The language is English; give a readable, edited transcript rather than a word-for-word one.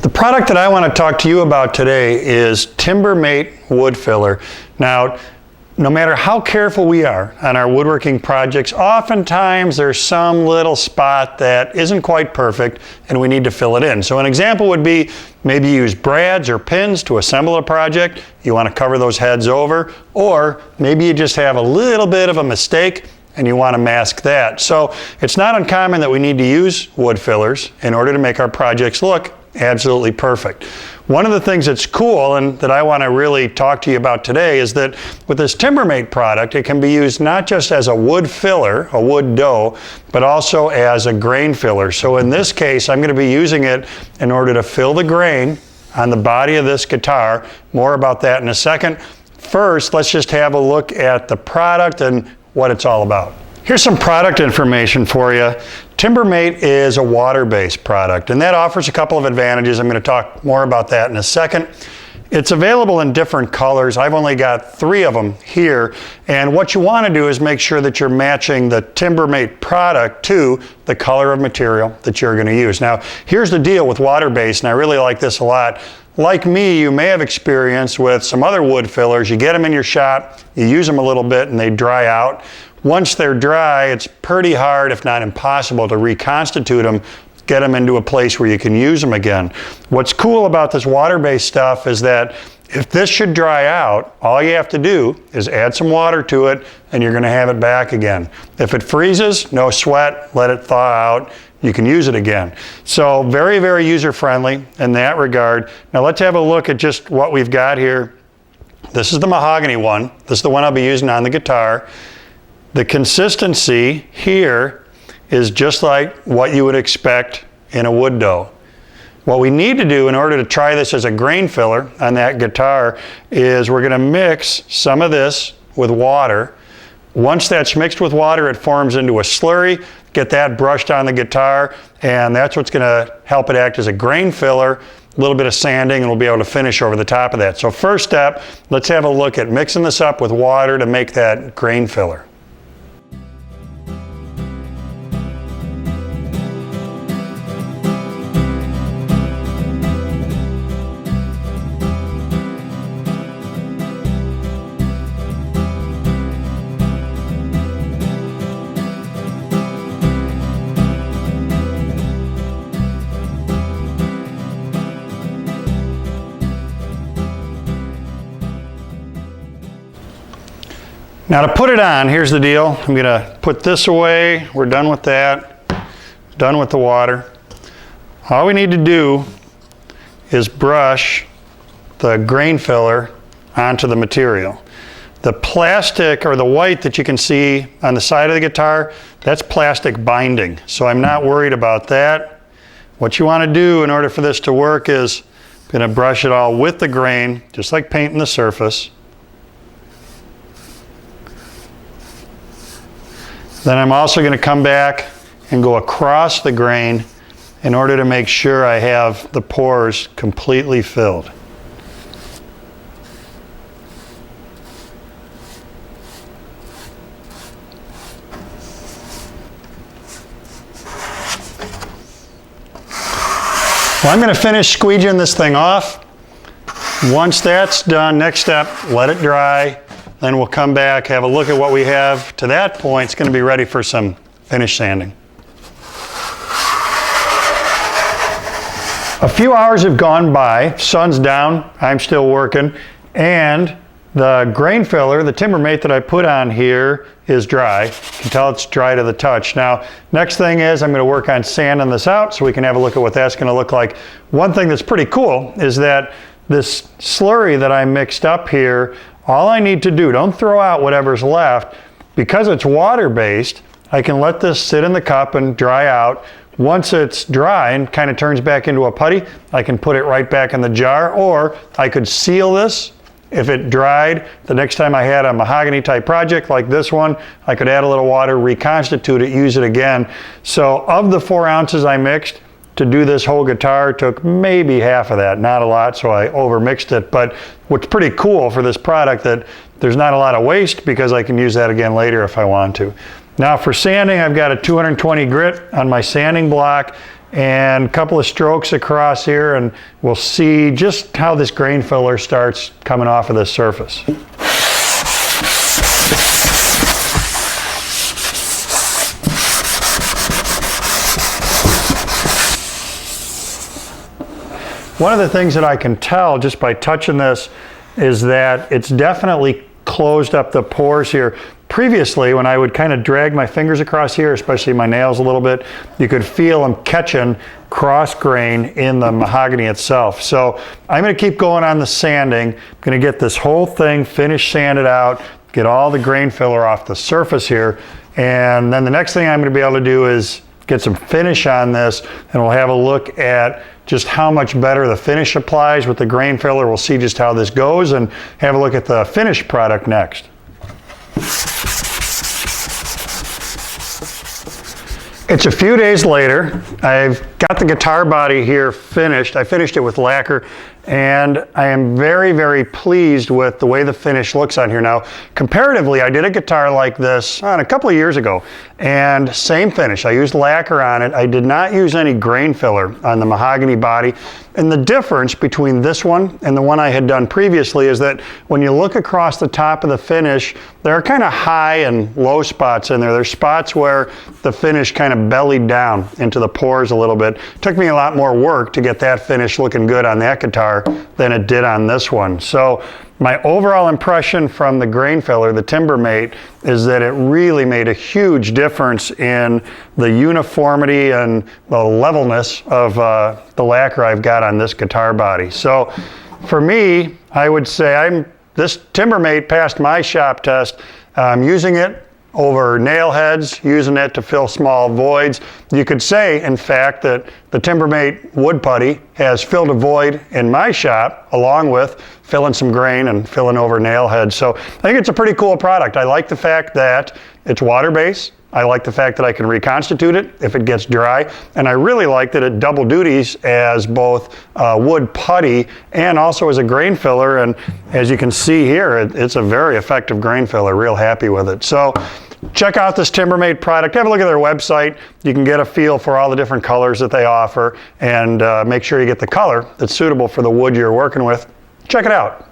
The product that I want to talk to you about today is Timbermate wood filler. Now, no matter how careful we are on our woodworking projects, oftentimes there's some little spot that isn't quite perfect and we need to fill it in. So an example would be maybe you use brads or pins to assemble a project. You want to cover those heads over, or maybe you just have a little bit of a mistake and you want to mask that. So it's not uncommon that we need to use wood fillers in order to make our projects look absolutely perfect. One of the things that's cool and that I want to really talk to you about today is that with this Timbermate product, it can be used not just as a wood filler, a wood dough, but also as a grain filler. So in this case, I'm going to be using it in order to fill the grain on the body of this guitar. More about that in a second. First, let's just have a look at the product and what it's all about. Here's some product information for you. Timbermate is a water-based product, and that offers a couple of advantages. I'm going to talk more about that in a second. It's available in different colors. I've only got 3 of them here, and what you want to do is make sure that you're matching the Timbermate product to the color of material that you're going to use. Now, here's the deal with water-based, and I really like this a lot. Like me, you may have experience with some other wood fillers. You get them in your shop, you use them a little bit, and they dry out. Once they're dry, it's pretty hard, if not impossible, to reconstitute them, get them into a place where you can use them again. What's cool about this water-based stuff is that if this should dry out, all you have to do is add some water to it and you're going to have it back again. If it freezes, no sweat, let it thaw out, you can use it again. So very, very user-friendly in that regard. Now let's have a look at just what we've got here. This is the mahogany one. This is the one I'll be using on the guitar. The consistency here is just like what you would expect in a wood dough. What we need to do in order to try this as a grain filler on that guitar is we're going to mix some of this with water. Once that's mixed with water, it forms into a slurry. Get that brushed on the guitar, and that's what's going to help it act as a grain filler. A little bit of sanding and we'll be able to finish over the top of that. So first step, let's have a look at mixing this up with water to make that grain filler. Now to put it on, here's the deal. I'm going to put this away. We're done with that. Done with the water. All we need to do is brush the grain filler onto the material. The plastic or the white that you can see on the side of the guitar, that's plastic binding. So I'm not worried about that. What you want to do in order for this to work is I'm going to brush it all with the grain, just like painting the surface. Then I'm also going to come back and go across the grain in order to make sure I have the pores completely filled. Well, I'm going to finish squeegeeing this thing off. Once that's done, next step, let it dry. Then we'll come back, have a look at what we have. To that point, it's going to be ready for some finish sanding. A few hours have gone by, sun's down, I'm still working, and the grain filler, the Timbermate that I put on here is dry. You can tell it's dry to the touch. Now, next thing is I'm going to work on sanding this out so we can have a look at what that's going to look like. One thing that's pretty cool is that this slurry that I mixed up here, all I need to do, don't throw out whatever's left. Because it's water-based, I can let this sit in the cup and dry out. Once it's dry and kind of turns back into a putty, I can put it right back in the jar, or I could seal this. If it dried, the next time I had a mahogany type project like this one, I could add a little water, reconstitute it, use it again. So of the 4 ounces I mixed, to do this whole guitar took maybe half of that, not a lot, so I overmixed it. But what's pretty cool for this product that there's not a lot of waste because I can use that again later if I want to. Now for sanding, I've got a 220 grit on my sanding block, and a couple of strokes across here, and we'll see just how this grain filler starts coming off of this surface. One of the things that I can tell just by touching this is that it's definitely closed up the pores here. Previously, when I would kind of drag my fingers across here, especially my nails a little bit, you could feel them catching cross grain in the mahogany itself. So I'm going to keep going on the sanding. I'm going to get this whole thing finished, sanded out, get all the grain filler off the surface here, and then the next thing I'm going to be able to do is get some finish on this, and we'll have a look at just how much better the finish applies with the grain filler. We'll see just how this goes and have a look at the finished product next. It's a few days later. I've got the guitar body here finished. I finished it with lacquer, and I am very, very pleased with the way the finish looks on here. Now, comparatively, I did a guitar like this a couple of years ago, and same finish. I used lacquer on it. I did not use any grain filler on the mahogany body. And the difference between this one and the one I had done previously is that when you look across the top of the finish, there are kind of high and low spots in there. There's spots where the finish kind of bellied down into the pores a little bit. It took me a lot more work to get that finish looking good on that guitar than it did on this one. So my overall impression from the grain filler, the Timbermate, is that it really made a huge difference in the uniformity and the levelness of the lacquer I've got on this guitar body. So for me, I would say this Timbermate passed my shop test. I'm using it over nail heads, using it to fill small voids. You could say, in fact, that the Timbermate wood putty has filled a void in my shop, along with filling some grain and filling over nail heads. So I think it's a pretty cool product. I like the fact that it's water-based. I like the fact that I can reconstitute it if it gets dry, and I really like that it double duties as both wood putty and also as a grain filler. And as you can see here, it's a very effective grain filler. Real happy with it. So check out this Timbermate product. Have a look at their website. You can get a feel for all the different colors that they offer, and make sure you get the color that's suitable for the wood you're working with. Check it out.